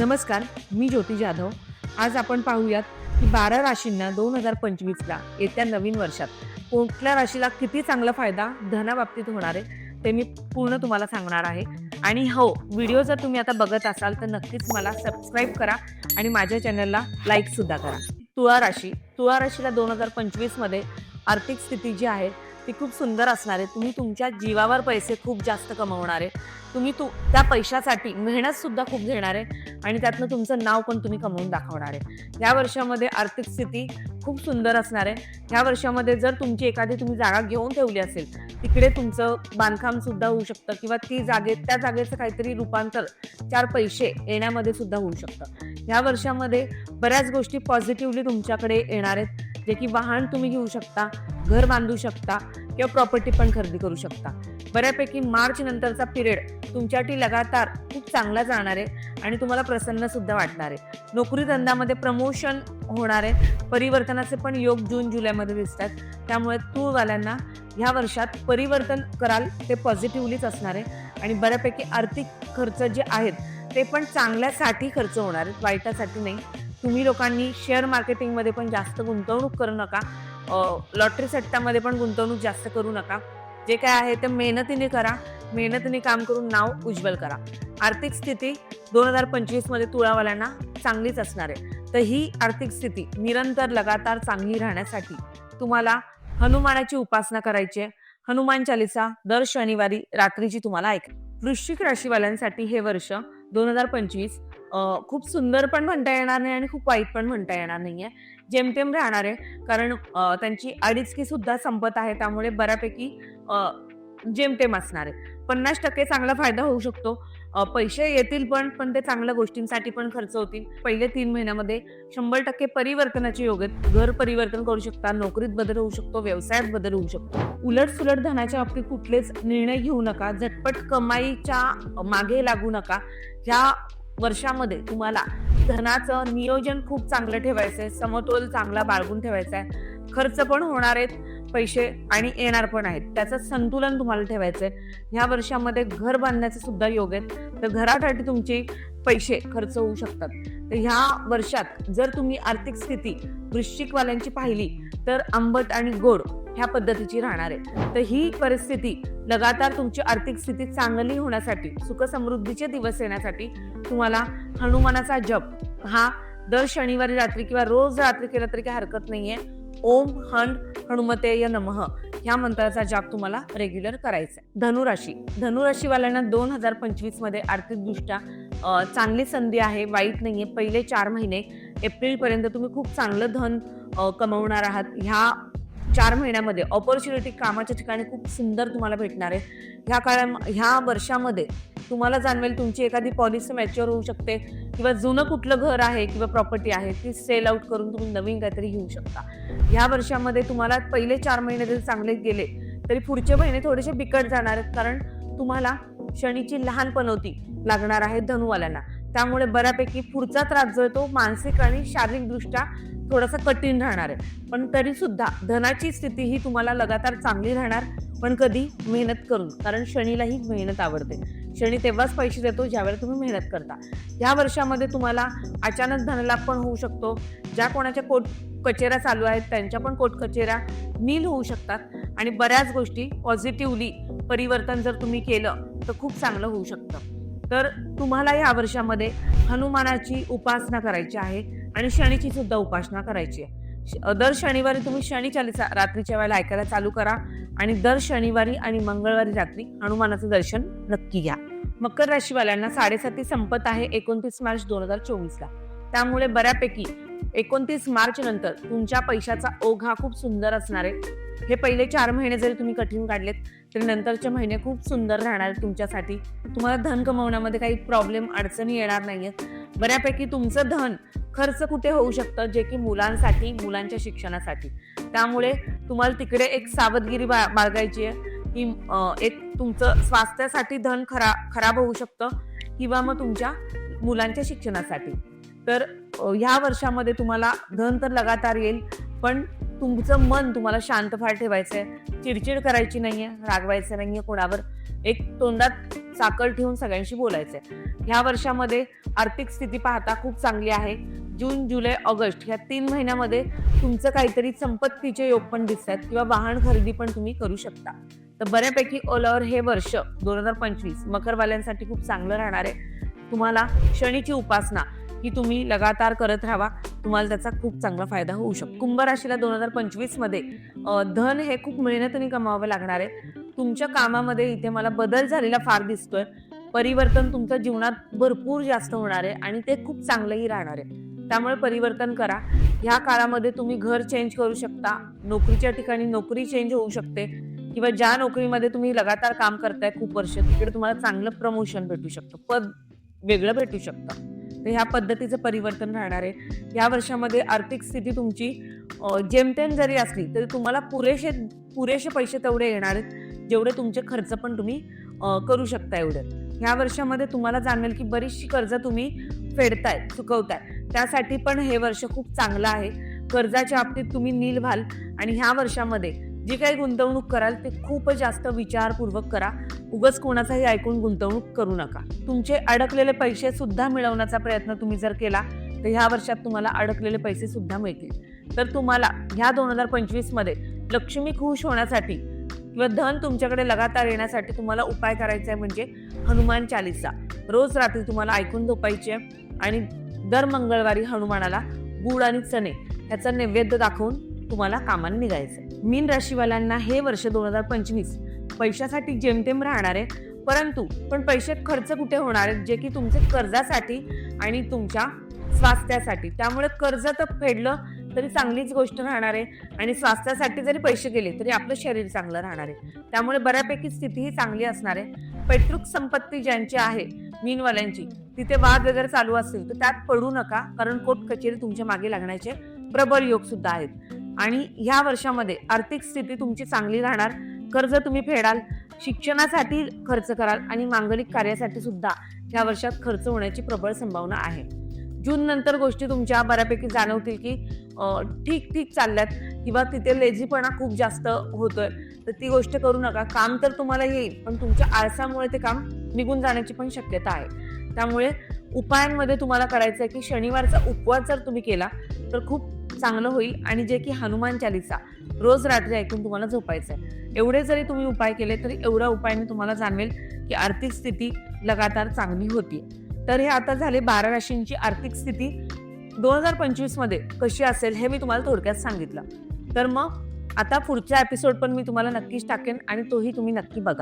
नमस्कार, मी ज्योती जाधव। आज आपण पाहूयात की 12 राशींना 2025ला येत्या नवीन वर्षात कुठल्या राशीला किती चांगला फायदा धनाबाबतीत होणार आहे ते मी पूर्ण तुम्हाला सांगणार आहे। आणि हो, व्हिडिओ जर तुम्ही आता बघत असाल तर नक्कीच मला सबस्क्राईब करा आणि माझ्या चॅनलला लाईक सुद्धा करा। तुळा राशीला 2025 मध्ये आर्थिक स्थिती जी आहे ती खूप सुंदर असणार आहे। तुम्ही तुमच्या जीवावर पैसे खूप जास्त कमवणार आहे। तुम्ही त्या पैशासाठी मेहनत सुद्धा खूप घेणार आहे आणि त्यातनं तुमचं नाव पण तुम्ही कमवून दाखवणार आहे। या वर्षामध्ये आर्थिक स्थिती खूप सुंदर असणार आहे। या वर्षामध्ये जर तुमची एखादी तुम्ही जागा घेऊन ठेवली असेल तिकडे तुमचं बांधकाम सुद्धा होऊ शकतं किंवा त्या जागेचं काहीतरी रूपांतर 4 पैसे येण्यामध्ये सुद्धा होऊ शकतं। या वर्षामध्ये बऱ्याच गोष्टी पॉझिटिव्हली तुमच्याकडे येणार आहेत, जे की वाहन तुम्ही घेऊ शकता, घर बांधू शकता किंवा प्रॉपर्टी पण खरेदी करू शकता। बऱ्यापैकी मार्च नंतरचा पिरियड तुमच्यासाठी लगातार खूप चांगला जाणार आहे आणि तुम्हाला प्रसन्न सुद्धा वाटणार आहे। नोकरी धंद्यामध्ये प्रमोशन होणार आहे। परिवर्तनाचे पण योग जून जुलैमध्ये दिसतात, त्यामुळे तूळवाल्यांना ह्या वर्षात परिवर्तन कराल ते पॉझिटिव्हलीच असणार आहे आणि बऱ्यापैकी आर्थिक खर्च जे आहेत ते पण चांगल्यासाठी खर्च होणार आहेत, वाईटासाठी नाही। तुम्ही लोकांनी शेअर मार्केटिंगमध्ये पण जास्त गुंतवणूक करू नका, लॉटरी सट्ट्यामध्ये पण गुंतवणूक जास्त करू नका। जे काय आहे ते मेहनतीने करा, मेहनतीने काम करून नाव उज्ज्वल करा। आर्थिक स्थिती 2025 मध्ये तुळावाल्यांना चांगलीच असणार आहे। तर ही आर्थिक स्थिती निरंतर लगातार चांगली राहण्यासाठी तुम्हाला हनुमानाची उपासना करायची आहे। हनुमान चालीसा दर शनिवारी रात्रीची तुम्हाला ऐका। वृश्चिक राशीवाल्यांसाठी हे वर्ष 2025 खूप सुंदर पण म्हणता येणार नाही आणि खूप वाईट पण म्हणता येणार नाहीये, जेमतेम राहणार आहे। कारण त्यांची अडीचकी सुद्धा संपत आहे, त्यामुळे बऱ्यापैकी जेमतेम असणार आहे। 50% चांगला फायदा होऊ शकतो। पैसे येतील पण ते चांगल्या गोष्टींसाठी पण खर्च होतील। पहिले 3 महिन्यामध्ये 100% परिवर्तनाचे योग आहेत। घर परिवर्तन करू शकता, नोकरीत बदल होऊ शकतो, व्यवसायात बदल होऊ शकतो। उलटसुलट धनाच्या बाबतीत कुठलेच निर्णय घेऊ नका, झटपट कमाईच्या मागे लागू नका। ह्या वर्षामध्ये तुम्हाला धनाचं नियोजन खूप चांगलं ठेवायचंय, समतोल चांगला बाळगून ठेवायचा आहे। खर्च पण होणार आहेत पैसे आणि येणार पण आहेत, त्याचं संतुलन तुम्हाला ठेवायचंय। ह्या वर्षामध्ये घर बांधण्याचे सुद्धा योग आहेत, तर घरासाठी तुमचे पैसे खर्च होऊ शकतात। तर ह्या वर्षात जर तुम्ही आर्थिक स्थिती वृश्चिकवाल्यांची पाहिली तर आंबट आणि गोड ह्या पद्धतीची राहणार आहे। तर ही परिस्थिती लगातार तुमची आर्थिक स्थिती चांगली होण्यासाठी, सुख समृद्धीचे दिवस येण्यासाठी तुम्हाला हनुमानाचा जप हा दर शनिवारी रात्री किंवा रोज रात्री केला तरी काही हरकत नाहीये। ओम हनुमतेय नमः ह्या मंत्राचा जाप तुम्हाला रेग्युलर करायचा आहे। धनुराशीवाल्यांना 2025 मध्ये आर्थिकदृष्ट्या चांगली संधी आहे, वाईट नाहीये। पहिले 4 महिने एप्रिल पर्यंत तुम्ही खूप चांगलं धन कमवणार आहात। ह्या 4 महिन्यामध्ये ऑपॉर्च्युनिटी कामाच्या ठिकाणी खूप सुंदर तुम्हाला भेटणार आहे। ह्या वर्षामध्ये तुम्हाला जाणवेल तुमची एखादी पॉलिसी मॅच्युअर होऊ शकते किंवा जुनं कुठलं घर आहे किंवा प्रॉपर्टी आहे ती सेल आउट करून तुम्ही नवीन काहीतरी घेऊ शकता। ह्या वर्षामध्ये तुम्हाला पहिले 4 महिने जरी चांगले गेले तरी पुढचे महिने थोडेसे बिकट जाणार आहेत, कारण तुम्हाला शनीची लहान पनौती लागणार आहे धनुवाल्यांना। त्यामुळे बऱ्यापैकी पुढचा त्रास जो आहे तो मानसिक आणि शारीरिक दृष्ट्या थोडासा कठीण राहणार आहे, पण तरी सुद्धा धनाची स्थिती ही तुम्हाला लगातार चांगली राहणार, पण कधी मेहनत करून, कारण शनीलाही मेहनत आवडते। शनी तेव्हाच पैसे देतो ज्यावेळेला तुम्ही मेहनत करता। या वर्षामध्ये तुम्हाला अचानक धनलाभ पण होऊ शकतो। ज्या कोणाच्या कोर्ट कचेऱ्या चालू आहेत त्यांच्या पण कोर्ट कचेऱ्या नील होऊ शकतात आणि बऱ्याच गोष्टी पॉझिटिव्हली परिवर्तन जर तुम्ही केलं तर खूप चांगलं होऊ शकतं। तर तुम्हाला या वर्षामध्ये हनुमानाची उपासना करायची आहे आणि शनीची सुद्धा उपासना करायची आहे। दर शनिवारी तुम्ही शनी चालीसा रात्रीच्या वेळेला ऐकायला चालू करा आणि दर शनिवारी आणि मंगळवारी रात्री हनुमानाचं दर्शन नक्की घ्या। मकर राशीवाल्यांना 7.5 संपत आहे 29 मार्च 2024ला, त्यामुळे बऱ्यापैकी 29 मार्च नंतर तुमच्या पैशाचा ओघ हा खूप सुंदर असणार आहे। हे पहिले 4 महिने जरी तुम्ही कठीण काढलेत तरी नंतरचे महिने खूप सुंदर राहणार आहेत तुमच्यासाठी। तुम्हाला धन कमवण्यामध्ये काही प्रॉब्लेम अडचणी येणार नाहीयेत। बऱ्यापैकी तुमचं धन खर्च कुठे होऊ शकतं, जे की मुलांसाठी, मुलांच्या शिक्षणासाठी। त्यामुळे तुम्हाला तिकडे एक सावधगिरी बाळगायची आहे की एक तुमचं स्वास्थ्यासाठी धन खराब होऊ शकतं किंवा मग तुमच्या मुलांच्या शिक्षणासाठी। तर ह्या वर्षामध्ये तुम्हाला धन तर लगातार येईल, पण तुमचं मन तुम्हाला शांत फार ठेवायचंय, चिडचिड करायची नाहीये, रागवायचं नाहीये कोणावर, एक तोंडात साखर ठेवून सगळ्यांशी बोलायचंय. ह्या वर्षामध्ये आर्थिक स्थिती पाहता खूप चांगली आहे. जून, जुलै, ऑगस्ट ह्या 3 महिन्यामध्ये तुमचं काहीतरी संपत्तीचे योग पण दिसतात किंवा वाहन खरेदी पण तुम्ही करू शकता. तर बऱ्यापैकी ऑल ओव्हर हे वर्ष 2025 मकरवाल्यांसाठी खूप चांगलं राहणार आहे. तुम्हाला शनीची उपासना ही तुम्ही लगातार करत राहावा, तुम्हाला त्याचा खूप चांगला फायदा होऊ शकतो. कुंभ राशीला 2025 मध्ये धन हे खूप मेहनतीने कमावं लागणार आहे. तुमच्या कामामध्ये इथे मला बदल झालेला फार दिसतोय. परिवर्तन तुमच्या जीवनात भरपूर जास्त होणार आहे आणि ते खूप चांगलंही राहणार आहे. त्यामुळे परिवर्तन करा. ह्या काळामध्ये तुम्ही घर चेंज करू शकता, नोकरीच्या ठिकाणी नोकरी चेंज होऊ शकते किंवा ज्या नोकरीमध्ये तुम्ही लगातार काम करताय खूप वर्ष तिकडे तुम्हाला चांगलं प्रमोशन भेटू शकतं, पद वेगळं भेटू शकतं. तर ह्या पद्धतीचं परिवर्तन राहणार आहे. या वर्षामध्ये आर्थिक स्थिती तुमची जेमतेम जरी असली तरी तुम्हाला पुरेसे पैसे तेवढे येणार आहेत जेवढे तुमचे खर्च पण तुम्ही करू शकता एवढे. ह्या वर्षामध्ये तुम्हाला जाणवेल की बरीचशी कर्ज तुम्ही फेडताय, चुकवताय, त्यासाठी पण हे वर्ष खूप चांगलं आहे. कर्जाच्या बाबतीत तुम्ही नील व्हाल आणि ह्या वर्षामध्ये जी काही गुंतवणूक कराल ते खूप जास्त विचारपूर्वक करा. उगाच कोणाचाही ऐकून गुंतवणूक करू नका. तुमचे अडकलेले पैसे सुद्धा मिळवण्याचा प्रयत्न तुम्ही जर केला तर ह्या वर्षात तुम्हाला अडकलेले पैसे सुद्धा मिळतील. तर तुम्हाला ह्या 2025 मध्ये लक्ष्मी खुश होण्यासाठी किंवा धन तुमच्याकडे लगातार येण्यासाठी तुम्हाला उपाय करायचा आहे म्हणजे हनुमान चालीसा रोज रात्री तुम्हाला ऐकून झोपायची आहे आणि दर मंगळवारी हनुमानाला गूळ आणि चणे ह्याचा नैवेद्य दाखवून तुम्हाला कामाला निघायचंय. मीन राशीवाल्यांना हे वर्ष 2025 पैशासाठी जेमतेम राहणार आहे, परंतु पैसे खर्च कुठे होणार आहेत जे की तुमचे कर्जासाठी आणि तुमच्या स्वास्थ्यासाठी. त्यामुळे कर्ज तर फेडलं तरी चांगलीच गोष्ट राहणार आहे आणि स्वास्थ्यासाठी जरी पैसे गेले तरी आपलं शरीर चांगलं राहणार आहे. त्यामुळे बऱ्यापैकी स्थितीही चांगली असणार आहे. पैतृक संपत्ती ज्यांची आहे मीनवाल्यांची तिथे वाद वगैरे चालू असतील तर त्यात पडू नका, कारण कोर्ट कचेरी तुमच्या मागे लागण्याचे प्रबळ योग सुद्धा आहेत. आणि ह्या वर्षामध्ये आर्थिक स्थिती तुमची चांगली राहणार. कर्ज तुम्ही फेडाल, शिक्षणासाठी खर्च कराल आणि मांगलिक कार्यासाठी सुद्धा ह्या वर्षात खर्च होण्याची प्रबळ संभावना आहे. जून नंतर गोष्टी तुमच्या बऱ्यापैकी जाणवतील की ठीक चालल्यात किंवा तिथे लेझीपणा खूप जास्त होतोय, तर ती गोष्ट करू नका. काम तर तुम्हाला येईल पण तुमच्या आळसामुळे ते काम निघून जाण्याची पण शक्यता आहे. त्यामुळे उपायांमध्ये तुम्हाला करायचं आहे की शनिवारचा उपवास जर तुम्ही केला तर खूप चांगलं होईल आणि जे की हनुमान चालीसा रोज रात्री ऐकून तुम्हाला झोपायचं आहे. एवढे जरी तुम्ही उपाय केले तरी एवढ्या उपायाने तुम्हाला जाणवेल की आर्थिक स्थिती लगातार चांगली होती. तर हे आता झाले 12 राशींची आर्थिक स्थिती 2025 मध्ये कशी असेल हे मी तुम्हाला थोडक्यात सांगितलं. तर मग आता पुढचा एपिसोड पण मी तुम्हाला नक्कीच टाकेन आणि तोही तुम्ही नक्की बघा.